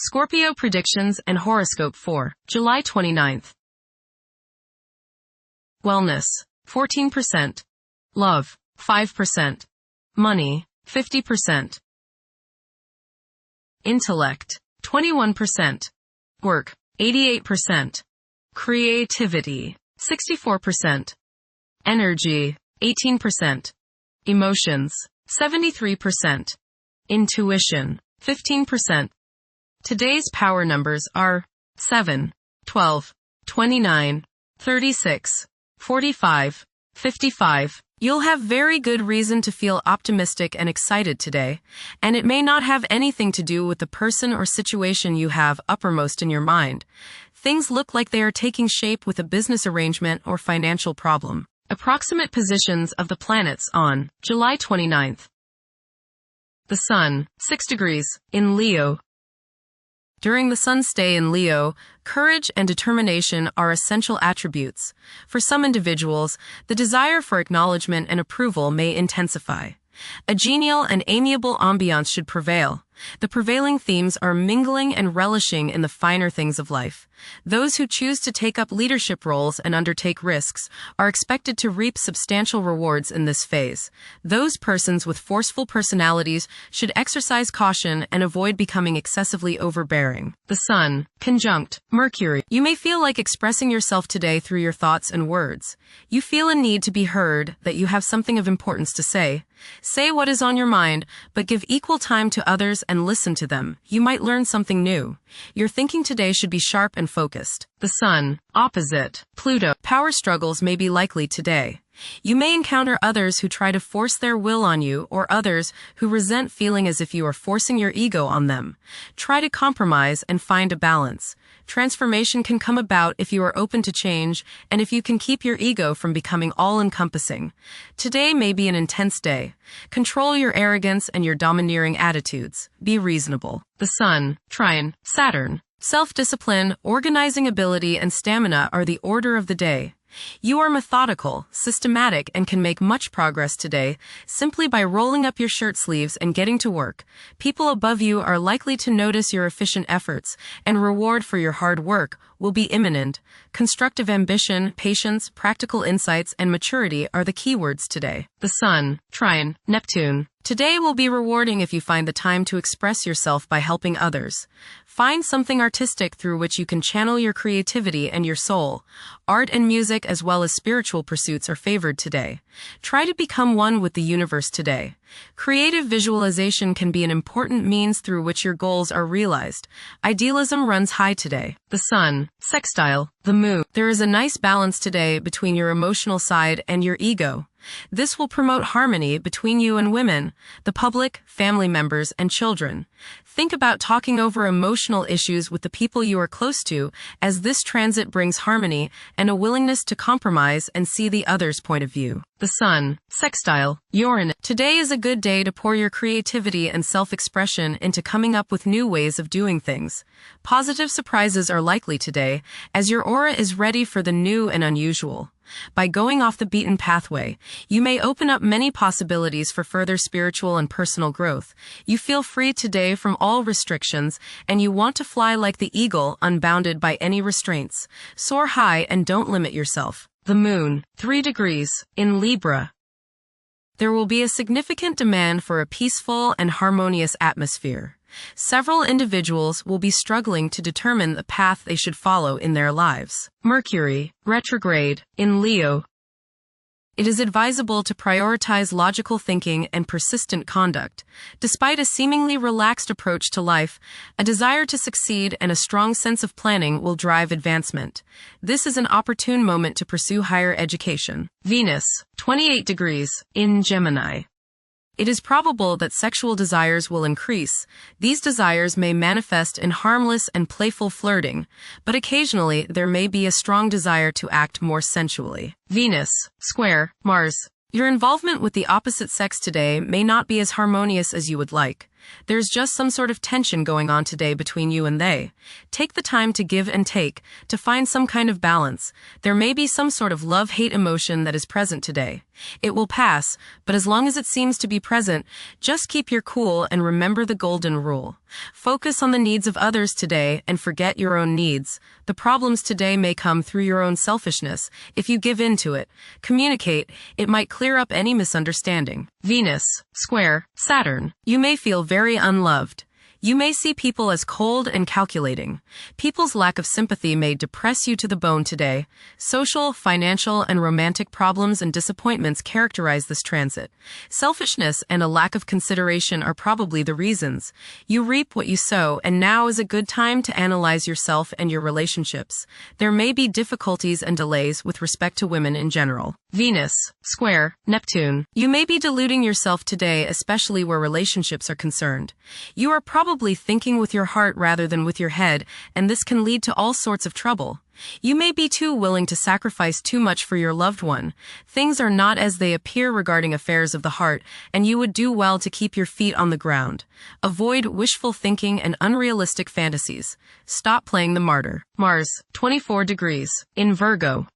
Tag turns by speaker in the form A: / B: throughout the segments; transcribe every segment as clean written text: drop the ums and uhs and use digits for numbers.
A: Scorpio predictions and horoscope for July 29th. Wellness, 14%. Love, 5%. Money, 50%. Intellect, 21%. Work, 88%. Creativity, 64%. Energy, 18%. Emotions, 73%. Intuition, 15%. Today's power numbers are 7, 12, 29, 36, 45, 55. You'll have very good reason to feel optimistic and excited today, and it may not have anything to do with the person or situation you have uppermost in your mind. Things look like they are taking shape with a business arrangement or financial problem. Approximate positions of the planets on July 29th. The Sun, 6 degrees, in Leo. During the Sun's stay in Leo, courage and determination are essential attributes. For some individuals, the desire for acknowledgement and approval may intensify. A genial and amiable ambiance should prevail. The prevailing themes are mingling and relishing in the finer things of life. Those who choose to take up leadership roles and undertake risks are expected to reap substantial rewards in this phase. Those persons with forceful personalities should exercise caution and avoid becoming excessively overbearing. The Sun, conjunct Mercury. You may feel like expressing yourself today through your thoughts and words. You feel a need to be heard, that you have something of importance to say. Say what is on your mind, but give equal time to others and listen to them. You might learn something new. Your thinking today should be sharp and focused. The Sun, opposite Pluto. Power struggles may be likely today. You may encounter others who try to force their will on you, or others who resent feeling as if you are forcing your ego on them. Try to compromise and find a balance. Transformation can come about if you are open to change and if you can keep your ego from becoming all-encompassing. Today may be an intense day. Control your arrogance and your domineering attitudes. Be reasonable. The Sun, trine Saturn. Self-discipline, organizing ability, and stamina are the order of the day. You are methodical, systematic, and can make much progress today simply by rolling up your shirt sleeves and getting to work. People above you are likely to notice your efficient efforts, and reward for your hard work will be imminent. Constructive ambition, patience, practical insights, and maturity are the keywords today. The Sun, trine Neptune. Today will be rewarding if you find the time to express yourself by helping others. Find something artistic through which you can channel your creativity and your soul. Art and music as well as spiritual pursuits are favored today. Try to become one with the universe today. Creative visualization can be an important means through which your goals are realized. Idealism runs high today. The Sun, sextile the Moon. There is a nice balance today between your emotional side and your ego. This will promote harmony between you and women, the public, family members, and children. Think about talking over emotional issues with the people you are close to, as this transit brings harmony and a willingness to compromise and see the other's point of view. The Sun, sextile Uranus. Today is a good day to pour your creativity and self-expression into coming up with new ways of doing things. Positive surprises are likely today, as your aura is ready for the new and unusual. By going off the beaten pathway, you may open up many possibilities for further spiritual and personal growth. You feel free today from all restrictions, and you want to fly like the eagle, unbounded by any restraints. Soar high and don't limit yourself. The Moon, 3 degrees, in Libra. There will be a significant demand for a peaceful and harmonious atmosphere. Several individuals will be struggling to determine the path they should follow in their lives. Mercury, retrograde, in Leo. It is advisable to prioritize logical thinking and persistent conduct. Despite a seemingly relaxed approach to life, a desire to succeed and a strong sense of planning will drive advancement. This is an opportune moment to pursue higher education. Venus, 28 degrees, in Gemini. It is probable that sexual desires will increase. These desires may manifest in harmless and playful flirting, but occasionally there may be a strong desire to act more sensually. Venus, square Mars. Your involvement with the opposite sex today may not be as harmonious as you would like. There's just some sort of tension going on today between you and they. Take the time to give and take, to find some kind of balance. There may be some sort of love-hate emotion that is present today. It will pass, but as long as it seems to be present, just keep your cool and remember the golden rule. Focus on the needs of others today and forget your own needs. The problems today may come through your own selfishness. If you give in to it, communicate, it might clear up any misunderstanding. Venus, square, Saturn. You may feel very unloved. You may see people as cold and calculating. People's lack of sympathy may depress you to the bone today. Social, financial, and romantic problems and disappointments characterize this transit. Selfishness and a lack of consideration are probably the reasons. You reap what you sow, and now is a good time to analyze yourself and your relationships. There may be difficulties and delays with respect to women in general. Venus, square, Neptune. You may be deluding yourself today, especially where relationships are concerned. You are probably thinking with your heart rather than with your head, and this can lead to all sorts of trouble. You may be too willing to sacrifice too much for your loved one. Things are not as they appear regarding affairs of the heart, and you would do well to keep your feet on the ground. Avoid wishful thinking and unrealistic fantasies. Stop playing the martyr. Mars, 24 degrees. In Virgo.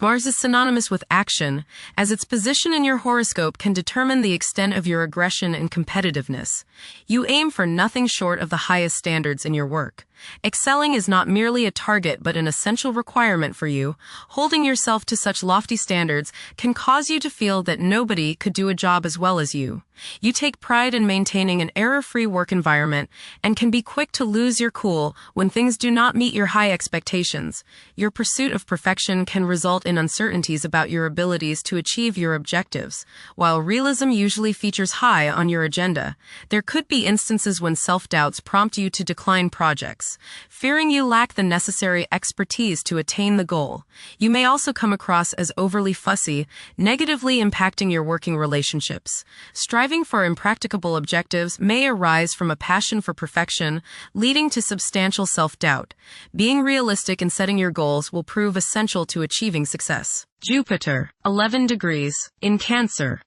A: Mars is synonymous with action, as its position in your horoscope can determine the extent of your aggression and competitiveness. You aim for nothing short of the highest standards in your work. Excelling is not merely a target but an essential requirement for you. Holding yourself to such lofty standards can cause you to feel that nobody could do a job as well as you. You take pride in maintaining an error-free work environment and can be quick to lose your cool when things do not meet your high expectations. Your pursuit of perfection can result in uncertainties about your abilities to achieve your objectives. While realism usually features high on your agenda, there could be instances when self-doubts prompt you to decline projects, fearing you lack the necessary expertise to attain the goal. You may also come across as overly fussy, negatively impacting your working relationships. Striving for impracticable objectives may arise from a passion for perfection, leading to substantial self-doubt. Being realistic in setting your goals will prove essential to achieving success. Jupiter, 11 degrees. In Cancer.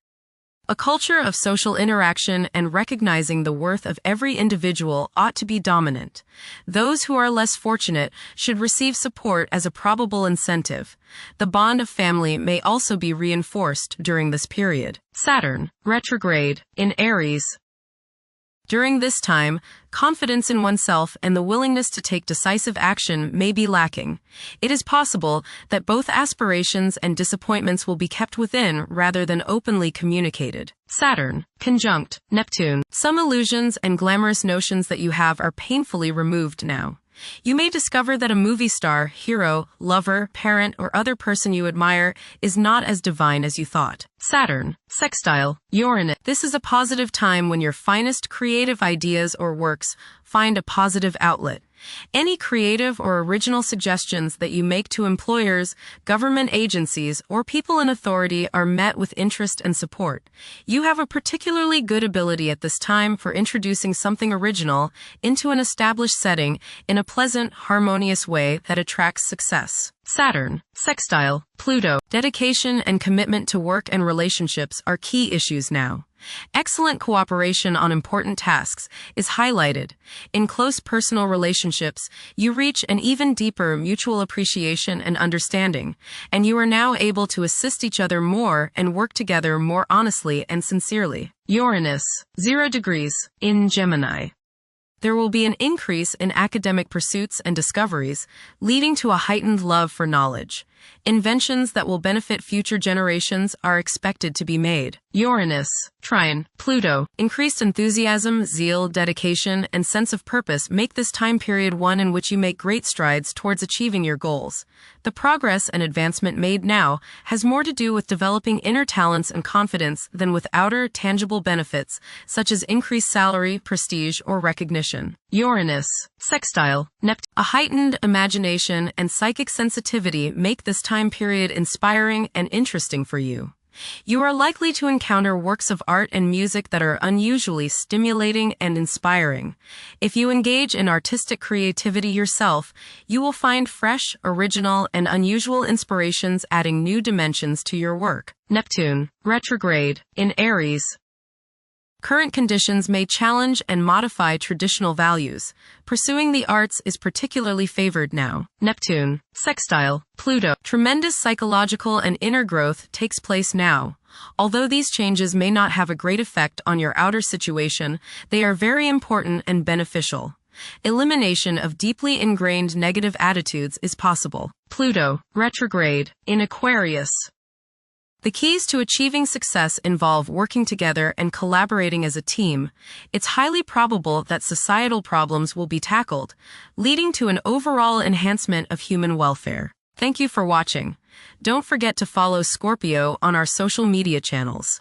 A: A culture of social interaction and recognizing the worth of every individual ought to be dominant. Those who are less fortunate should receive support as a probable incentive. The bond of family may also be reinforced during this period. Saturn, retrograde. In Aries. During this time, confidence in oneself and the willingness to take decisive action may be lacking. It is possible that both aspirations and disappointments will be kept within rather than openly communicated. Saturn, conjunct Neptune. Some illusions and glamorous notions that you have are painfully removed now. You may discover that a movie star, hero, lover, parent, or other person you admire is not as divine as you thought. Saturn, sextile Uranus. This is a positive time when your finest creative ideas or works find a positive outlet. Any creative or original suggestions that you make to employers, government agencies, or people in authority are met with interest and support. You have a particularly good ability at this time for introducing something original into an established setting in a pleasant, harmonious way that attracts success. Saturn, sextile Pluto. Dedication and commitment to work and relationships are key issues now. Excellent cooperation on important tasks is highlighted. In close personal relationships, you reach an even deeper mutual appreciation and understanding, and you are now able to assist each other more and work together more honestly and sincerely. Uranus, 0 degrees. In Gemini. There will be an increase in academic pursuits and discoveries, leading to a heightened love for knowledge. Inventions that will benefit future generations are expected to be made. Uranus, trine Pluto. Increased enthusiasm, zeal, dedication, and sense of purpose make this time period one in which you make great strides towards achieving your goals. The progress and advancement made now has more to do with developing inner talents and confidence than with outer, tangible benefits, such as increased salary, prestige, or recognition. Uranus, sextile Neptune. A heightened imagination and psychic sensitivity make this time period inspiring and interesting for you. You are likely to encounter works of art and music that are unusually stimulating and inspiring. If you engage in artistic creativity yourself, you will find fresh, original, and unusual inspirations adding new dimensions to your work. Neptune, retrograde. In Aries. Current conditions may challenge and modify traditional values. Pursuing the arts is particularly favored now. Neptune, sextile, Pluto. Tremendous psychological and inner growth takes place now. Although these changes may not have a great effect on your outer situation, they are very important and beneficial. Elimination of deeply ingrained negative attitudes is possible. Pluto, retrograde, in Aquarius. The keys to achieving success involve working together and collaborating as a team. It's highly probable that societal problems will be tackled, leading to an overall enhancement of human welfare. Thank you for watching. Don't forget to follow Scorpio on our social media channels.